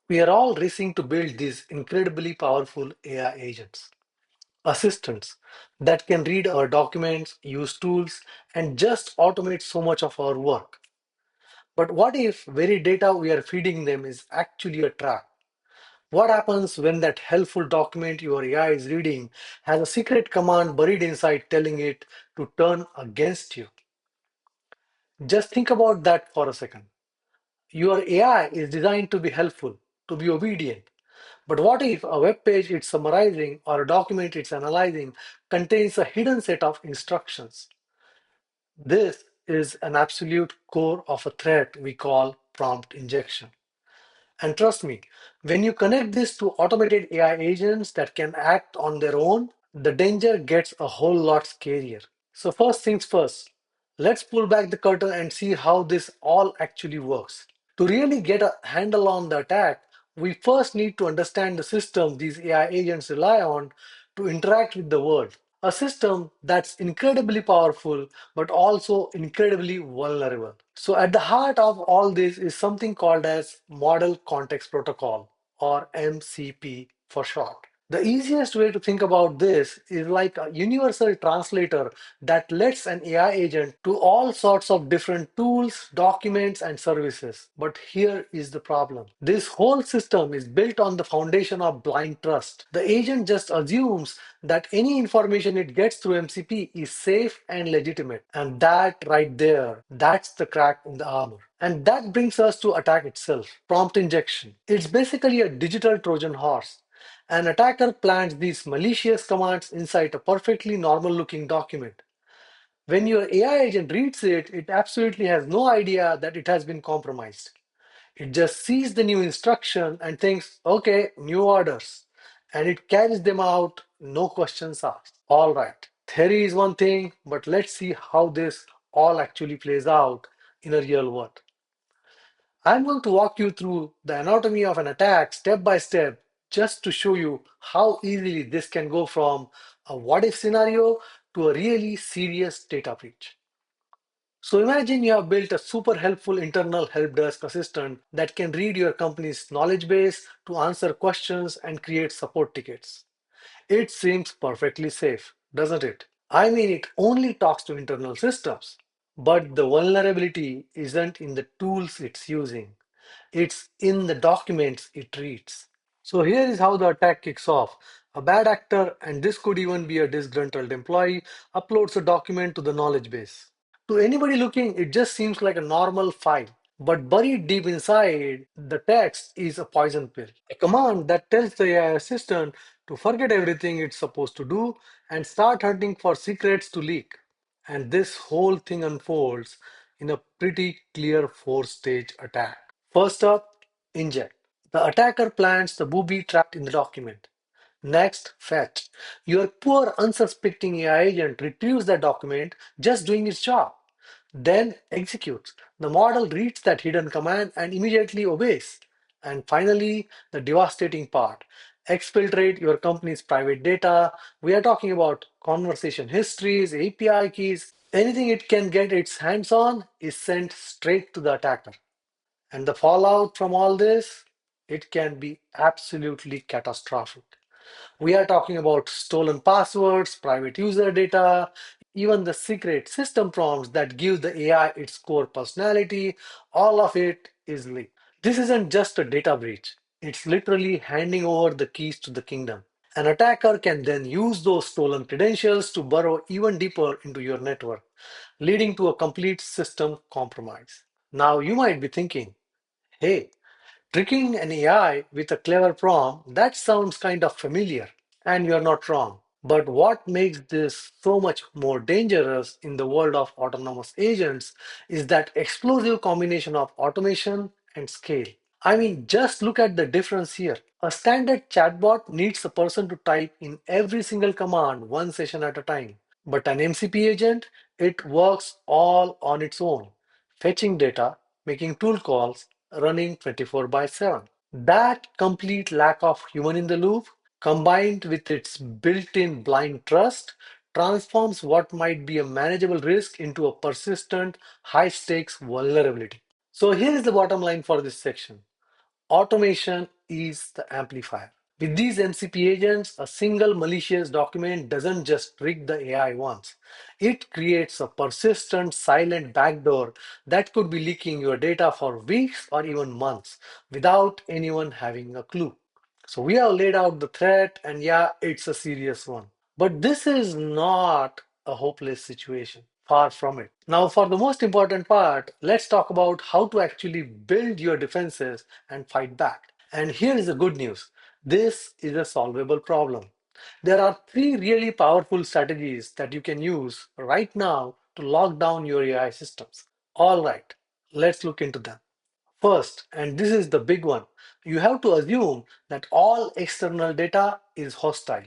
We are all racing to build these incredibly powerful AI agents, assistants that can read our documents, use tools, and just automate so much of our work. But what if very data we are feeding them is actually a trap? What happens when that helpful document your AI is reading has a secret command buried inside telling it to turn against you? Just think about that for a second. Your AI is designed to be helpful, to be obedient. But what if a web page it's summarizing or a document it's analyzing contains a hidden set of instructions? This is an absolute core of a threat we call prompt injection. And trust me, when you connect this to automated AI agents that can act on their own, the danger gets a whole lot scarier. So, first things first, let's pull back the curtain and see how this all actually works. To really get a handle on the attack, we first need to understand the system these AI agents rely on to interact with the world. A system that's incredibly powerful but also incredibly vulnerable. So, at the heart of all this is something called as Model Context Protocol, or MCP for short. The easiest way to think about this is like a universal translator that lets an AI agent do all sorts of different tools, documents, and services. But here is the problem. This whole system is built on the foundation of blind trust. The agent just assumes that any information it gets through MCP is safe and legitimate. And that right there, that's the crack in the armor. And that brings us to attack itself, prompt injection. It's basically a digital Trojan horse. An attacker plants these malicious commands inside a perfectly normal looking document. When your AI agent reads it, it absolutely has no idea that it has been compromised. It just sees the new instruction and thinks, okay, new orders. And it carries them out, no questions asked. All right, theory is one thing, but let's see how this all actually plays out in a real world. I'm going to walk you through the anatomy of an attack step by step just to show you how easily this can go from a what if scenario to a really serious data breach. So imagine you have built a super helpful internal help desk assistant that can read your company's knowledge base to answer questions and create support tickets. It seems perfectly safe, doesn't it? I mean, it only talks to internal systems. But the vulnerability isn't in the tools it's using. It's in the documents it reads. So here is how the attack kicks off. A bad actor, and this could even be a disgruntled employee, uploads a document to the knowledge base. To anybody looking, it just seems like a normal file. But buried deep inside, the text is a poison pill. A command that tells the AI assistant to forget everything it's supposed to do and start hunting for secrets to leak. And this whole thing unfolds in a pretty clear four-stage attack. First up, inject. The attacker plants the booby trapped in the document. Next, fetch. Your poor, unsuspecting AI agent retrieves that document, just doing its job. Then executes. The model reads that hidden command and immediately obeys. And finally, the devastating part. Exfiltrate your company's private data. We are talking about conversation histories, API keys, anything it can get its hands on is sent straight to the attacker. And the fallout from all this, it can be absolutely catastrophic. We are talking about stolen passwords, private user data, even the secret system prompts that give the AI its core personality. All of it is leaked. This isn't just a data breach, it's literally handing over the keys to the kingdom. An attacker can then use those stolen credentials to burrow even deeper into your network, leading to a complete system compromise. Now, you might be thinking, hey, tricking an AI with a clever prompt, that sounds kind of familiar. And you're not wrong. But what makes this so much more dangerous in the world of autonomous agents is that explosive combination of automation and scale. I mean, just look at the difference here. A standard chatbot needs a person to type in every single command one session at a time. But an MCP agent, it works all on its own, fetching data, making tool calls, running 24 by 7. That complete lack of human in the loop, combined with its built in blind trust, transforms what might be a manageable risk into a persistent, high stakes vulnerability. So here is the bottom line for this section. Automation is the amplifier. With these MCP agents, a single malicious document doesn't just trick the AI once. It creates a persistent, silent backdoor that could be leaking your data for weeks or even months without anyone having a clue. So we have laid out the threat, and yeah, it's a serious one. But this is not a hopeless situation. Far from it. Now, for the most important part, let's talk about how to actually build your defenses and fight back. And here is the good news, this is a solvable problem. There are three really powerful strategies that you can use right now to lock down your AI systems. All right, let's look into them. First, and this is the big one, you have to assume that all external data is hostile.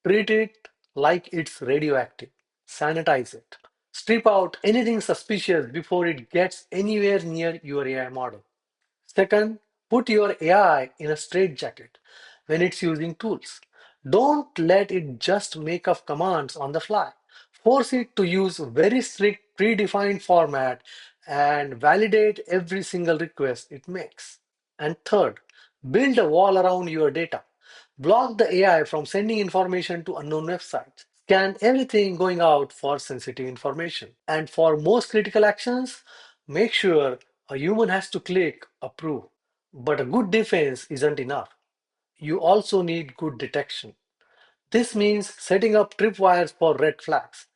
Treat it like it's radioactive. Sanitize it. Strip out anything suspicious before it gets anywhere near your AI model. Second, put your AI in a straitjacket when it's using tools. Don't let it just make up commands on the fly. Force it to use very strict predefined format and validate every single request it makes. And third, build a wall around your data. Block the AI from sending information to unknown websites. Scan everything going out for sensitive information. And for most critical actions, make sure a human has to click approve. But a good defense isn't enough. You also need good detection. This means setting up tripwires for red flags.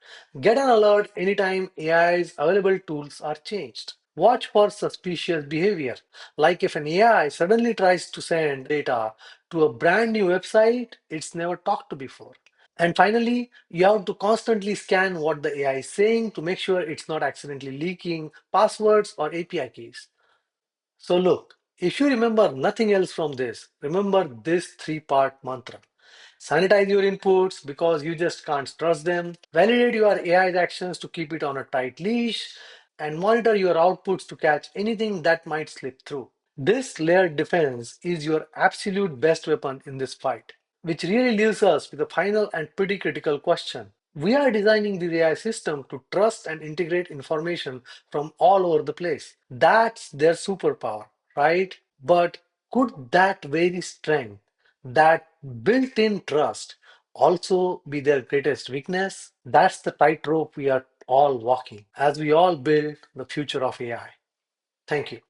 Get an alert anytime AI's available tools are changed. Watch for suspicious behavior, like if an AI suddenly tries to send data to a brand new website it's never talked to before. And finally, you have to constantly scan what the AI is saying to make sure it's not accidentally leaking passwords or API keys. So, look, if you remember nothing else from this, remember this three-part mantra. Sanitize your inputs because you just can't trust them. Validate your AI's actions to keep it on a tight leash. And monitor your outputs to catch anything that might slip through. This layered defense is your absolute best weapon in this fight, which really leaves us with a final and pretty critical question. We are designing the AI system to trust and integrate information from all over the place. That's their superpower, right? But could that very strength, that built in trust, also be their greatest weakness? That's the tightrope we are all walking as we all build the future of AI. Thank you.